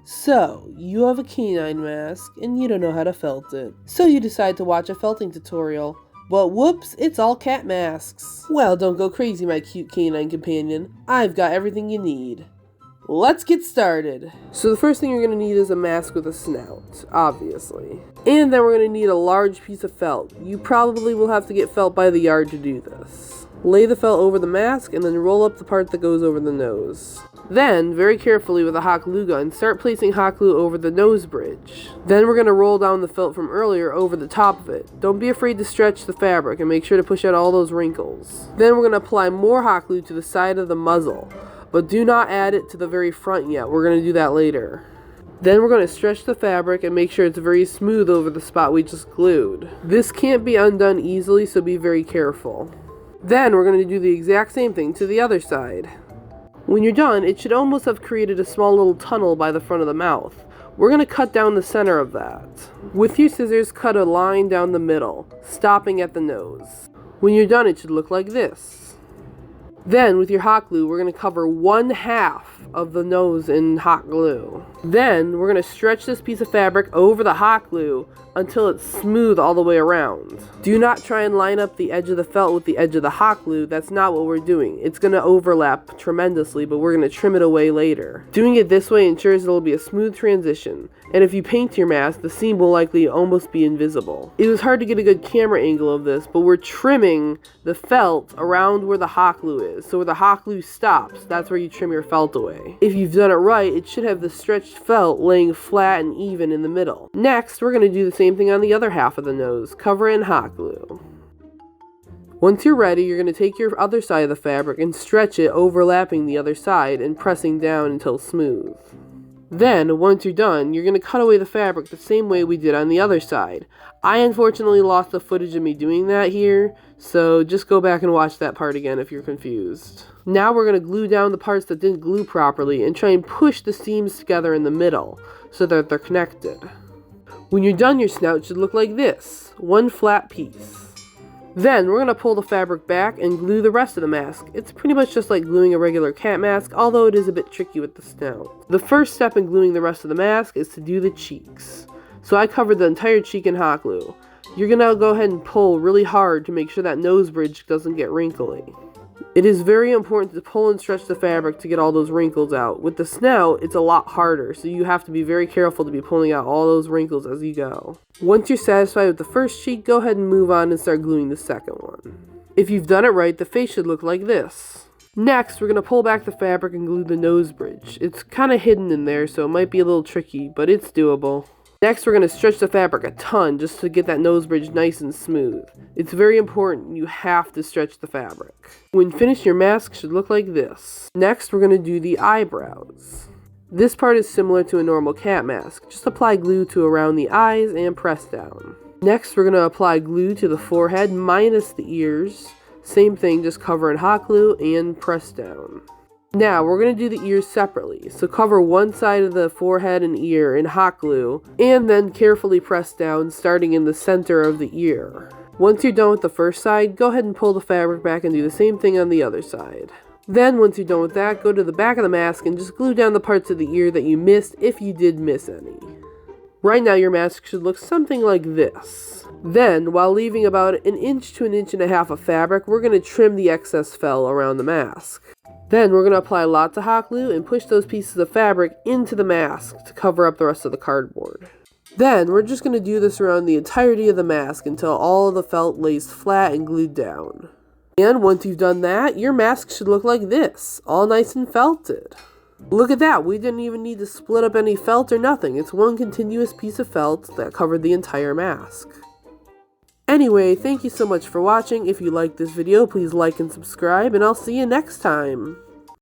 So, you have a canine mask, and you don't know how to felt it. So you decide to watch a felting tutorial. But whoops, it's all cat masks. Well, don't go crazy, my cute canine companion. I've got everything you need. Let's get started. So the first thing you're going to need is a mask with a snout, obviously. And then we're going to need a large piece of felt. You probably will have to get felt by the yard to do this. Lay the felt over the mask and then roll up the part that goes over the nose. Then, very carefully with a hot glue gun, start placing hot glue over the nose bridge. Then we're going to roll down the felt from earlier over the top of it. Don't be afraid to stretch the fabric and make sure to push out all those wrinkles. Then we're going to apply more hot glue to the side of the muzzle, but do not add it to the very front yet. We're going to do that later. Then we're going to stretch the fabric and make sure it's very smooth over the spot we just glued. This can't be undone easily, so be very careful. Then we're going to do the exact same thing to the other side. When you're done, it should almost have created a small little tunnel by the front of the mouth. We're going to cut down the center of that. With your scissors, cut a line down the middle, stopping at the nose. When you're done, it should look like this. Then, with your hot glue, we're going to cover 1/2 of the nose in hot glue. Then, we're going to stretch this piece of fabric over the hot glue until it's smooth all the way around. Do not try and line up the edge of the felt with the edge of the hot glue. That's not what we're doing. It's going to overlap tremendously, but we're going to trim it away later. Doing it this way ensures it'll be a smooth transition, and if you paint your mask, the seam will likely almost be invisible. It was hard to get a good camera angle of this, but we're trimming the felt around where the hot glue is. So where the hot glue stops, that's where you trim your felt away. If you've done it right, it should have the stretched felt laying flat and even in the middle. Next, we're going to do the same thing on the other half of the nose. Cover it in hot glue. Once you're ready, you're going to take your other side of the fabric and stretch it overlapping the other side and pressing down until smooth. Then, once you're done, you're going to cut away the fabric the same way we did on the other side. I unfortunately lost the footage of me doing that here, so just go back and watch that part again if you're confused. Now we're going to glue down the parts that didn't glue properly and try and push the seams together in the middle so that they're connected. When you're done, your snout should look like this, one flat piece. Then we're going to pull the fabric back and glue the rest of the mask. It's pretty much just like gluing a regular cat mask, although it is a bit tricky with the snout. The first step in gluing the rest of the mask is to do the cheeks. So I covered the entire cheek in hot glue. You're going to go ahead and pull really hard to make sure that nose bridge doesn't get wrinkly. It is very important to pull and stretch the fabric to get all those wrinkles out. With the snout, it's a lot harder, so you have to be very careful to be pulling out all those wrinkles as you go. Once you're satisfied with the first cheek, go ahead and move on and start gluing the second one. If you've done it right, the face should look like this. Next, we're going to pull back the fabric and glue the nose bridge. It's kind of hidden in there, so it might be a little tricky, but it's doable. Next, we're going to stretch the fabric a ton just to get that nose bridge nice and smooth. It's very important, you have to stretch the fabric. When finished, your mask should look like this. Next, we're going to do the eyebrows. This part is similar to a normal cat mask. Just apply glue to around the eyes and press down. Next, we're going to apply glue to the forehead minus the ears. Same thing, just cover in hot glue and press down. Now, we're going to do the ears separately, so cover one side of the forehead and ear in hot glue, and then carefully press down, starting in the center of the ear. Once you're done with the first side, go ahead and pull the fabric back and do the same thing on the other side. Then, once you're done with that, go to the back of the mask and just glue down the parts of the ear that you missed if you did miss any. Right now, your mask should look something like this. Then, while leaving about 1 inch to 1.5 inches of fabric, we're going to trim the excess fell around the mask. Then we're going to apply lots of hot glue and push those pieces of fabric into the mask to cover up the rest of the cardboard. Then we're just going to do this around the entirety of the mask until all of the felt lays flat and glued down. And once you've done that, your mask should look like this, all nice and felted. Look at that, we didn't even need to split up any felt or nothing. It's one continuous piece of felt that covered the entire mask. Anyway, thank you so much for watching. If you liked this video, please like and subscribe, and I'll see you next time.